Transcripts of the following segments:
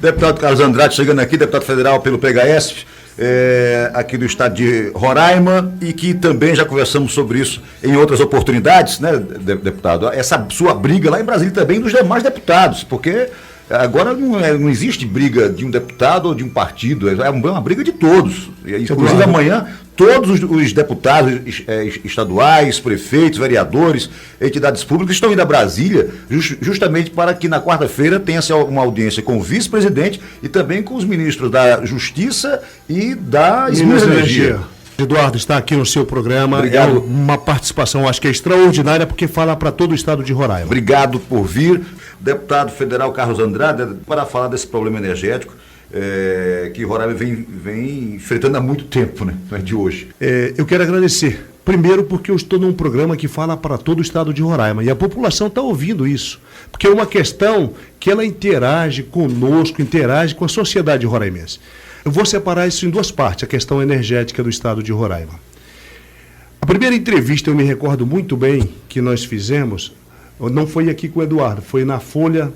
Deputado Carlos Andrade chegando aqui, deputado federal pelo PHS, aqui do estado de Roraima, e que também já conversamos sobre isso em outras oportunidades, né, deputado? Essa sua briga lá em Brasília também dos demais deputados, porque agora não existe briga de um deputado ou de um partido, é uma briga de todos. Inclusive amanhã, todos os deputados estaduais, prefeitos, vereadores, entidades públicas estão indo a Brasília justamente para que na quarta-feira tenha-se uma audiência com o vice-presidente e também com os ministros da Justiça e da Energia. Eduardo está aqui no seu programa. Obrigado. É uma participação, acho que é extraordinária, porque fala para todo o estado de Roraima. Obrigado por vir. Deputado federal Carlos Andrade, para falar desse problema energético que Roraima vem enfrentando há muito tempo, né? Não é de hoje. Eu quero agradecer. Primeiro porque eu estou num programa que fala para todo o estado de Roraima e a população está ouvindo isso. Porque é uma questão que ela interage conosco, interage com a sociedade roraimense. Eu vou separar isso em duas partes, a questão energética do estado de Roraima. A primeira entrevista, eu me recordo muito bem, que nós fizemos, não foi aqui com o Eduardo, foi na Folha,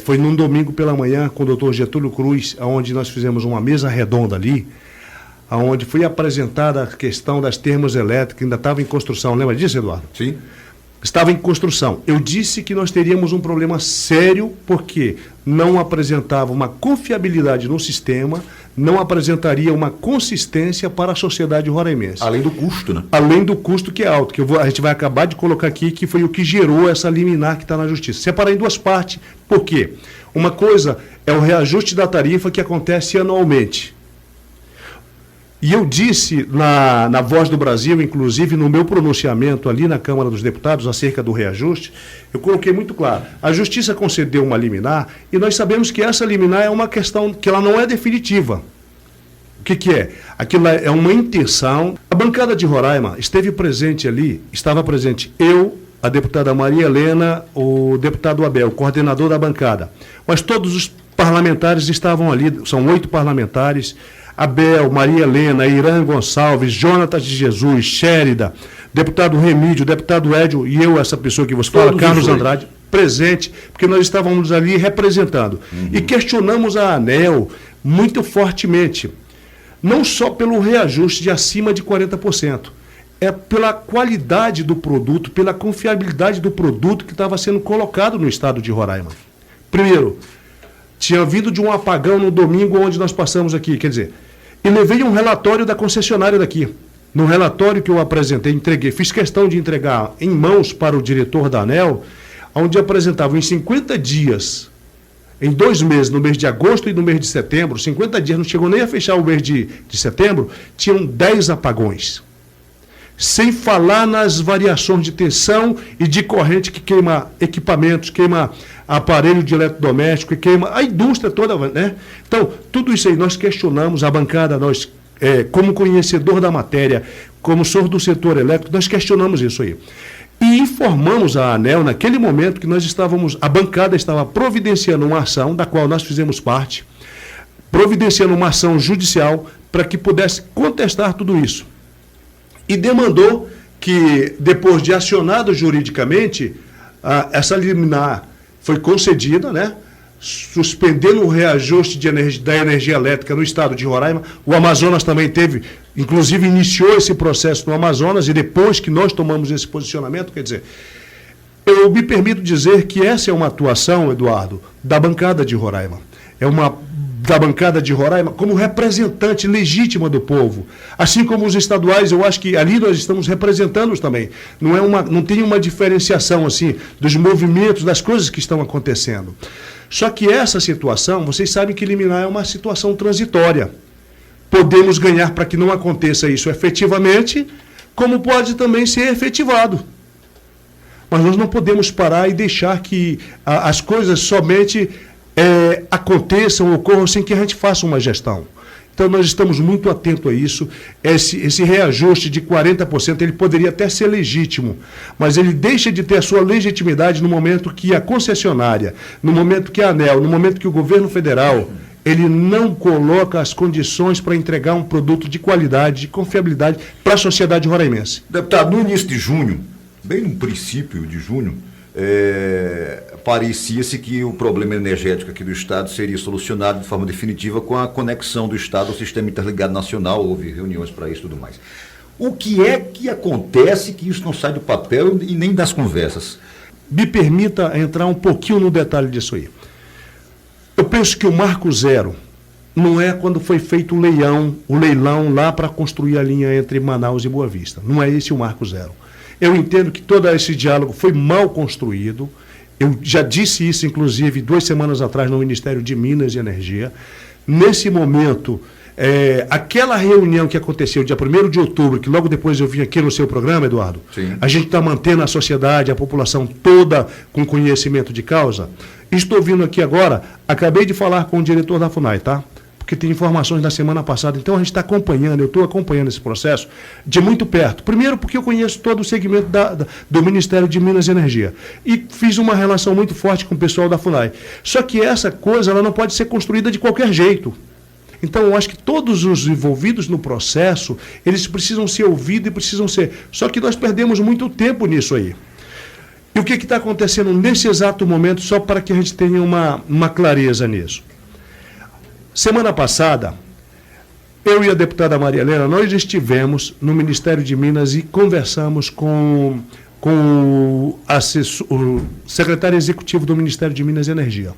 foi num domingo pela manhã com o doutor Getúlio Cruz, onde nós fizemos uma mesa redonda ali, onde foi apresentada a questão das termoelétricas, ainda estava em construção. Lembra disso, Eduardo? Sim. Estava em construção. Eu disse que nós teríamos um problema sério, porque não apresentava uma confiabilidade no sistema, não apresentaria uma consistência para a sociedade roraimense. Além do custo, né? Além do custo, que é alto, que a gente vai acabar de colocar aqui, que foi o que gerou essa liminar que está na Justiça. Separar em duas partes. Por quê? Uma coisa é o reajuste da tarifa que acontece anualmente. E eu disse na Voz do Brasil, inclusive no meu pronunciamento ali na Câmara dos Deputados acerca do reajuste, eu coloquei muito claro, a Justiça concedeu uma liminar e nós sabemos que essa liminar é uma questão que ela não é definitiva. O que é? Aquilo é uma intenção. A bancada de Roraima esteve presente ali, estava presente eu, a deputada Maria Helena, o deputado Abel, coordenador da bancada. Mas todos os parlamentares estavam ali, são 8 parlamentares, Abel, Maria Helena, Irã Gonçalves, Jonatas de Jesus, Xérida, deputado Remídio, deputado Édio e eu, essa pessoa que você fala, Carlos Andrade, presente, porque nós estávamos ali representando. E questionamos a ANEEL muito fortemente, não só pelo reajuste de acima de 40%, é pela qualidade do produto, pela confiabilidade do produto que estava sendo colocado no estado de Roraima. Primeiro, tinha vindo de um apagão no domingo onde nós passamos aqui, quer dizer, e levei um relatório da concessionária daqui. No relatório que eu apresentei, entreguei, fiz questão de entregar em mãos para o diretor da ANEEL, onde apresentava em 50 dias, em 2 meses, no mês de agosto e no mês de setembro, 50 dias, não chegou nem a fechar o mês de setembro, tinham 10 apagões. Sem falar nas variações de tensão e de corrente que queima equipamentos, queima aparelho de eletrodoméstico, e queima a indústria toda, né? Então, tudo isso aí nós questionamos, a bancada, nós, como conhecedor da matéria, como sou do setor elétrico, nós questionamos isso aí. E informamos a ANEEL, naquele momento, que a bancada estava providenciando uma ação, da qual nós fizemos parte, providenciando uma ação judicial para que pudesse contestar tudo isso. E demandou que, depois de acionado juridicamente, essa liminar foi concedida, né? Suspendendo o reajuste da energia elétrica no estado de Roraima. O Amazonas também teve, inclusive iniciou esse processo no Amazonas, e depois que nós tomamos esse posicionamento, quer dizer, eu me permito dizer que essa é uma atuação, Eduardo, da bancada de Roraima. Da bancada de Roraima como representante legítima do povo. Assim como os estaduais, eu acho que ali nós estamos representando também. Não tem uma diferenciação assim dos movimentos, das coisas que estão acontecendo. Só que essa situação, vocês sabem que liminar é uma situação transitória. Podemos ganhar para que não aconteça isso efetivamente, como pode também ser efetivado. Mas nós não podemos parar e deixar que as coisas somente aconteçam, ocorram sem que a gente faça uma gestão. Então nós estamos muito atentos a isso. Esse reajuste de 40%, ele poderia até ser legítimo, mas ele deixa de ter a sua legitimidade no momento que a concessionária, no momento que a ANEEL, no momento que o governo federal, ele não coloca as condições para entregar um produto de qualidade, de confiabilidade para a sociedade roraimense. Deputado, no início de junho, bem no princípio de junho, parecia-se que o problema energético aqui do Estado seria solucionado de forma definitiva com a conexão do Estado ao Sistema Interligado Nacional, houve reuniões para isso e tudo mais. O que é que acontece que isso não sai do papel e nem das conversas? Me permita entrar um pouquinho no detalhe disso aí. Eu penso que o marco zero não é quando foi feito o leilão lá para construir a linha entre Manaus e Boa Vista. Não é esse o marco zero. Eu entendo que todo esse diálogo foi mal construído. Eu já disse isso, inclusive, 2 semanas atrás no Ministério de Minas e Energia. Nesse momento, aquela reunião que aconteceu dia 1º de outubro, que logo depois eu vim aqui no seu programa, Eduardo, sim, a gente está mantendo a sociedade, a população toda com conhecimento de causa. Estou vindo aqui agora, acabei de falar com o diretor da FUNAI, tá? Porque tem informações da semana passada, então a gente está acompanhando, eu estou acompanhando esse processo de muito perto. Primeiro porque eu conheço todo o segmento do Ministério de Minas e Energia e fiz uma relação muito forte com o pessoal da FUNAI. Só que essa coisa ela não pode ser construída de qualquer jeito. Então eu acho que todos os envolvidos no processo, eles precisam ser ouvidos e precisam ser... Só que nós perdemos muito tempo nisso aí. E o que está acontecendo nesse exato momento, só para que a gente tenha uma clareza nisso. Semana passada, eu e a deputada Maria Helena, nós estivemos no Ministério de Minas e conversamos com o secretário executivo do Ministério de Minas e Energia.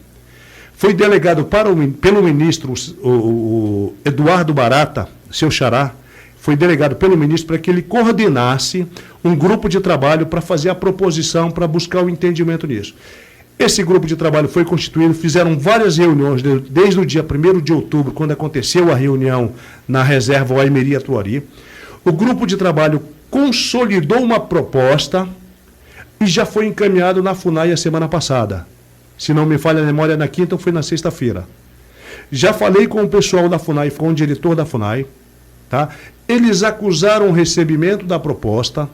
Foi delegado pelo ministro o Eduardo Barata, seu xará, foi delegado pelo ministro para que ele coordenasse um grupo de trabalho para fazer a proposição, para buscar o entendimento nisso. Esse grupo de trabalho foi constituído, fizeram várias reuniões, desde o dia 1º de outubro, quando aconteceu a reunião na reserva Waimeri Atuari. O grupo de trabalho consolidou uma proposta e já foi encaminhado na FUNAI a semana passada. Se não me falha a memória, na quinta ou foi na sexta-feira. Já falei com o pessoal da FUNAI, com o diretor da FUNAI, tá? Eles acusaram o recebimento da proposta.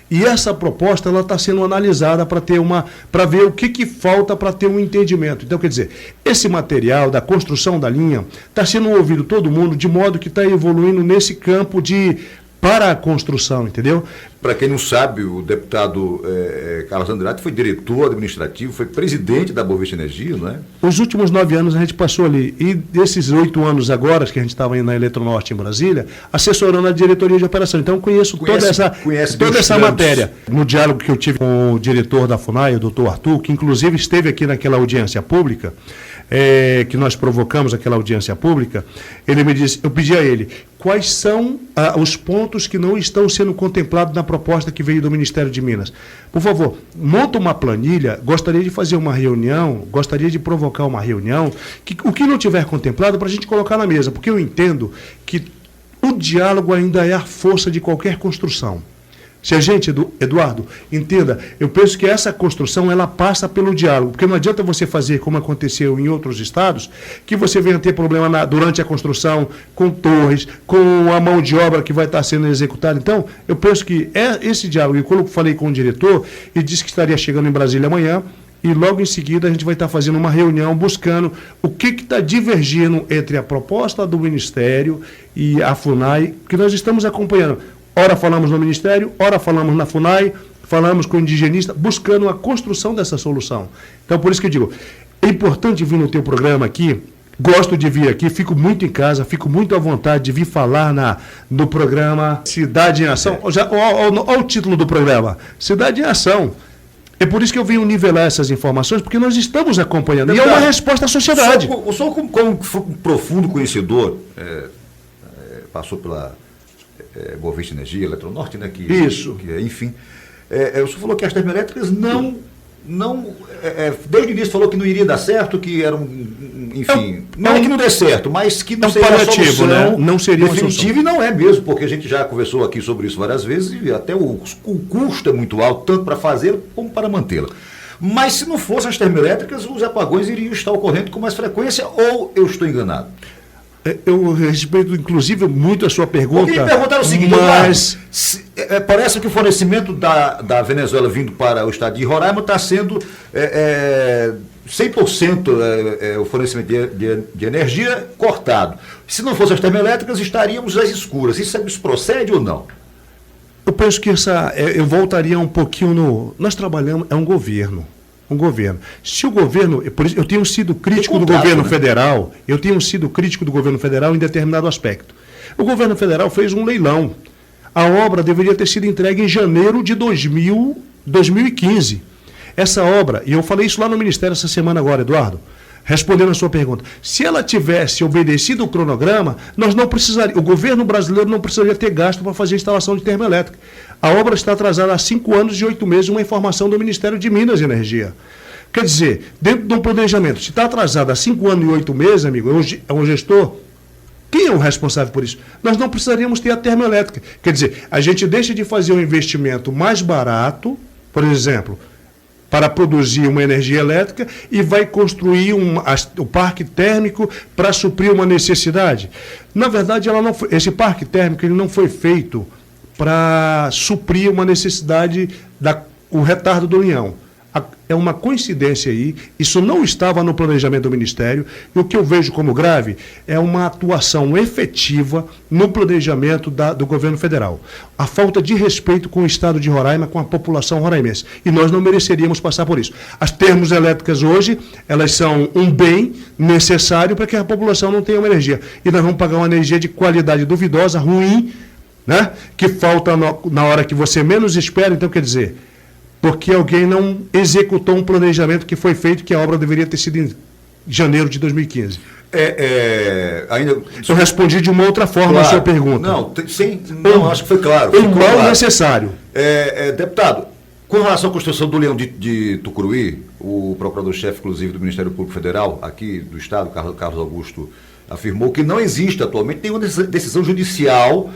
E essa proposta ela está sendo analisada para ver o que falta para ter um entendimento. Então, quer dizer, esse material da construção da linha está sendo ouvido todo mundo, de modo que está evoluindo nesse campo para a construção, entendeu? Para quem não sabe, o deputado Carlos Andrade foi diretor administrativo, foi presidente da Boa Vista Energia, não é? Os últimos 9 anos a gente passou ali, e desses 8 anos agora, que a gente estava na Eletronorte em Brasília, assessorando a diretoria de operação. Então conheço toda essa matéria. No diálogo que eu tive com o diretor da FUNAI, o doutor Arthur, que inclusive esteve aqui naquela audiência pública, que nós provocamos aquela audiência pública, ele me disse, eu pedi a ele, quais são os pontos que não estão sendo contemplados na proposta que veio do Ministério de Minas. Por favor, monta uma planilha, gostaria de fazer uma reunião, gostaria de provocar uma reunião, o que não tiver contemplado para a gente colocar na mesa, porque eu entendo que o diálogo ainda é a força de qualquer construção. Se a gente, Eduardo, entenda, eu penso que essa construção ela passa pelo diálogo, porque não adianta você fazer como aconteceu em outros estados, que você venha ter problema durante a construção, com torres, com a mão de obra que vai estar sendo executada. Então, eu penso que esse diálogo, eu falei com o diretor, e disse que estaria chegando em Brasília amanhã, e logo em seguida a gente vai estar fazendo uma reunião buscando o que está divergindo entre a proposta do Ministério e a FUNAI, que nós estamos acompanhando. Ora falamos no Ministério, ora falamos na FUNAI, falamos com o indigenista, buscando a construção dessa solução. Então, por isso que eu digo, é importante vir no teu programa aqui, gosto de vir aqui, fico muito em casa, fico muito à vontade de vir falar no programa Cidade em Ação. Olha o título do programa, Cidade em Ação. É por isso que eu venho nivelar essas informações, porque nós estamos acompanhando. E é uma resposta à sociedade. O senhor, como um profundo conhecedor, passou pela... Boa Vista Energia, Eletronorte, né? Isso. Enfim. O senhor falou que as termoelétricas desde o início falou que não iria dar certo, que era enfim, não é que não dê certo, mas que não seria a solução, né? Não seria definitiva, e não é mesmo, porque a gente já conversou aqui sobre isso várias vezes, e até o custo é muito alto, tanto para fazê-la como para mantê-la. Mas se não fossem as termoelétricas, os apagões iriam estar ocorrendo com mais frequência, ou eu estou enganado? Eu respeito, inclusive, muito a sua pergunta. Eu queria perguntar o seguinte, mas parece que o fornecimento da Venezuela vindo para o estado de Roraima está sendo 100% o fornecimento de energia cortado. Se não fossem as termoelétricas, estaríamos às escuras. Isso procede ou não? Eu penso que eu voltaria um pouquinho no... Nós trabalhamos, é um governo. um governo. Se o governo, por isso, eu tenho sido crítico do contrato, governo né? federal, em determinado aspecto. O governo federal fez um leilão. A obra deveria ter sido entregue em janeiro de 2015. Essa obra, e eu falei isso lá no Ministério essa semana agora, Eduardo, respondendo a sua pergunta, se ela tivesse obedecido o cronograma, nós não precisaríamos, o governo brasileiro não precisaria ter gasto para fazer a instalação de termoelétrica. A obra está atrasada há 5 anos e 8 meses, uma informação do Ministério de Minas e Energia. Quer dizer, dentro de um planejamento, se está atrasado há 5 anos e 8 meses, amigo, é um gestor, quem é o responsável por isso? Nós não precisaríamos ter a termoelétrica. Quer dizer, a gente deixa de fazer um investimento mais barato, por exemplo, para produzir uma energia elétrica e vai construir o parque térmico para suprir uma necessidade. Na verdade, esse parque térmico ele não foi feito para suprir uma necessidade, o retardo da União. É uma coincidência aí, isso não estava no planejamento do Ministério, e o que eu vejo como grave é uma atuação efetiva no planejamento do governo federal. A falta de respeito com o estado de Roraima, com a população roraimense. E nós não mereceríamos passar por isso. As termoelétricas hoje, elas são um bem necessário para que a população não tenha uma energia. E nós vamos pagar uma energia de qualidade duvidosa, ruim, né? Que falta na hora que você menos espera. Então, quer dizer, porque alguém não executou um planejamento que foi feito, que a obra deveria ter sido em janeiro de 2015. Ainda... Eu respondi de uma outra forma, claro, a sua pergunta. Não, acho que foi claro. Foi mal necessário. Deputado, com relação à construção do Leão de Tucuruí, o procurador-chefe, inclusive, do Ministério Público Federal, aqui do Estado, Carlos Augusto, afirmou que não existe atualmente nenhuma decisão judicial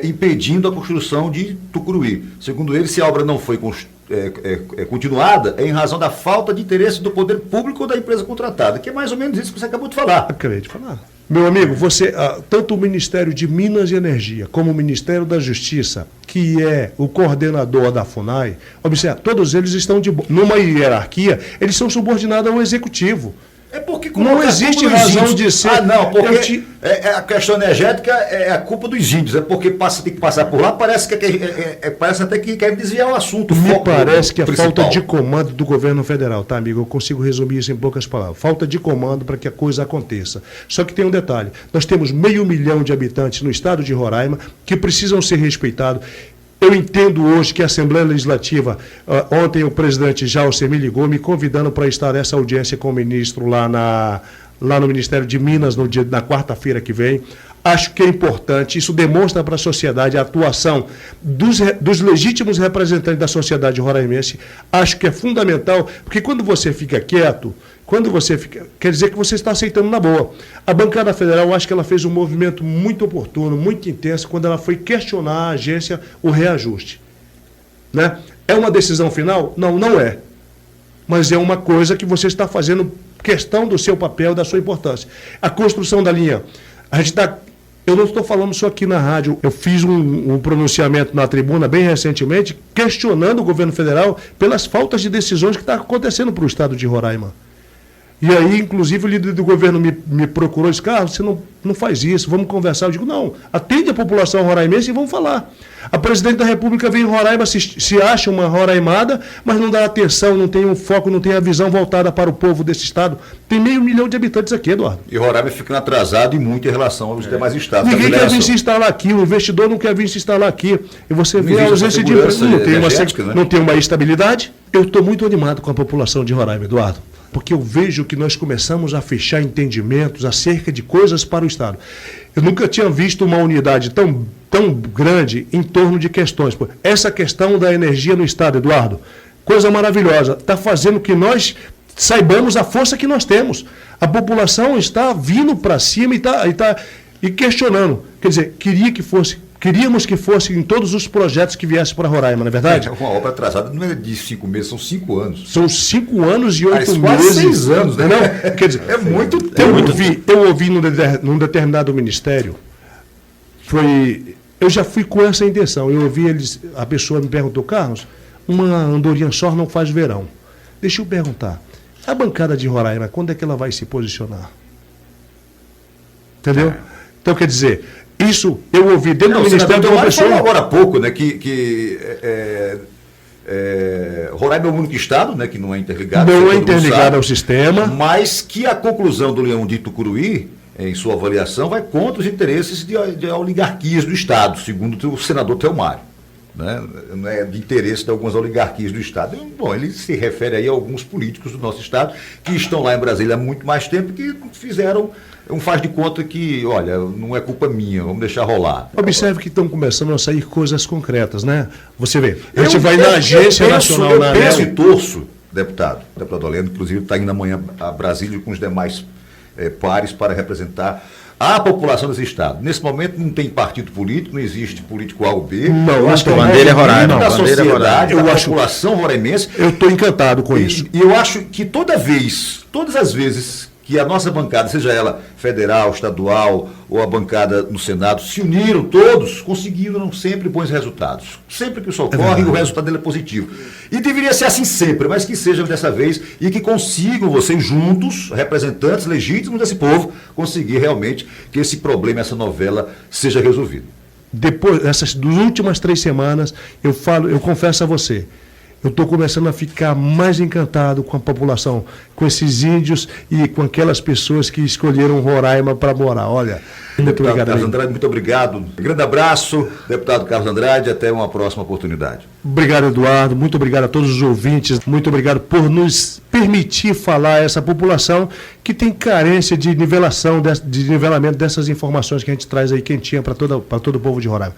impedindo a construção de Tucuruí. Segundo ele, se a obra não foi continuada, é em razão da falta de interesse do poder público ou da empresa contratada, que é mais ou menos isso que você acabou de falar. Acabei de falar. Meu amigo, tanto o Ministério de Minas e Energia como o Ministério da Justiça, que é o coordenador da FUNAI, observe, todos eles estão numa hierarquia, eles são subordinados ao Executivo. É porque não existe razão de ser. Porque a questão energética é a culpa dos índios. É porque tem que passar por lá, parece até que quer desviar o assunto. Me parece que é falta de comando do governo federal, tá, amigo? Eu consigo resumir isso em poucas palavras. Falta de comando para que a coisa aconteça. Só que tem um detalhe: nós temos 500 mil de habitantes no estado de Roraima que precisam ser respeitados. Eu entendo hoje que a Assembleia Legislativa, ontem o presidente Jalcer me ligou me convidando para estar nessa audiência com o ministro lá no Ministério de Minas na quarta-feira que vem. Acho que é importante, isso demonstra para a sociedade a atuação dos legítimos representantes da sociedade roraimense. Acho que é fundamental, porque quando você fica quieto, quer dizer que você está aceitando na boa. A bancada federal, acho que ela fez um movimento muito oportuno, muito intenso, quando ela foi questionar a agência o reajuste. Né? É uma decisão final? Não, não é. Mas é uma coisa que você está fazendo questão do seu papel, da sua importância. A construção da linha, eu não estou falando só aqui na rádio, eu fiz um pronunciamento na tribuna bem recentemente, questionando o governo federal pelas faltas de decisões que estão acontecendo para o estado de Roraima. E aí, inclusive, o líder do governo me procurou e disse: Carlos, você não faz isso, vamos conversar. Eu digo: não, atende a população roraimense e vamos falar. A presidente da República vem em Roraima, se acha uma roraimada, mas não dá atenção, não tem um foco, não tem a visão voltada para o povo desse estado. Tem 500 mil de habitantes aqui, Eduardo. E Roraima fica atrasado e muito em relação aos demais estados. Ninguém quer vir se instalar aqui, o investidor não quer vir se instalar aqui. E você vê a ausência de emprego, não tem uma estabilidade. Eu estou muito animado com a população de Roraima, Eduardo, porque eu vejo que nós começamos a fechar entendimentos acerca de coisas para o Estado. Eu nunca tinha visto uma unidade tão grande em torno de questões. Essa questão da energia no Estado, Eduardo, coisa maravilhosa, está fazendo que nós saibamos a força que nós temos. A população está vindo para cima e questionando. Quer dizer, queríamos que fosse em todos os projetos que viessem para Roraima, não é verdade? Uma obra atrasada não é de 5 meses, são 5 anos. São 5 anos e 8 meses. Quase 6 anos, né? Não, quer dizer, é muito tempo. Eu ouvi num determinado ministério, eu já fui com essa intenção. Eu ouvi a pessoa me perguntou: Carlos, uma andorinha só não faz verão. Deixa eu perguntar, a bancada de Roraima, quando é que ela vai se posicionar? Entendeu? Então, quer dizer, isso eu ouvi dentro do Ministério de uma pessoa. Agora há pouco, né, Roraima é o único estado, né, que não é interligado. Não é todo mundo interligado sabe, ao sistema. mas que a conclusão do Leão de Tucuruí, em sua avaliação, vai contra os interesses de oligarquias do Estado, segundo o senador Telmário. Né? Não é de interesse de algumas oligarquias do Estado. Bom, ele se refere aí a alguns políticos do nosso Estado que estão lá em Brasília há muito mais tempo, que fizeram um faz de conta que, olha, não é culpa minha, vamos deixar rolar. Observe que estão começando a sair coisas concretas, né? Você vê, a gente vai na Agência Nacional da Eu penso ANEEL. e torço, deputado Olendo, inclusive está indo amanhã a Brasília com os demais pares para representar a população desse estado. Nesse momento não tem partido político, não existe político A ou B. Não, eu acho que é bandeira é Roraima, da bandeira é sociedade, Roraima. da população roraimense. Eu estou encantado com isso. E eu acho que todas as vezes que a nossa bancada, seja ela federal, estadual ou a bancada no Senado, se uniram todos, conseguiram sempre bons resultados. Sempre que isso ocorre, o resultado dele é positivo. E deveria ser assim sempre, mas que seja dessa vez e que consigam vocês juntos, representantes legítimos desse povo, conseguir realmente que esse problema, essa novela, seja resolvido. Depois dessas das últimas 3 semanas, eu confesso a você, eu estou começando a ficar mais encantado com a população, com esses índios e com aquelas pessoas que escolheram Roraima para morar. Olha, muito Deputado obrigado. Carlos Andrade, muito obrigado. Grande abraço, deputado Carlos Andrade, até uma próxima oportunidade. Obrigado, Eduardo. Muito obrigado a todos os ouvintes. Muito obrigado por nos permitir falar a essa população que tem carência de nivelação, de nivelamento dessas informações que a gente traz aí quentinha para todo o povo de Roraima.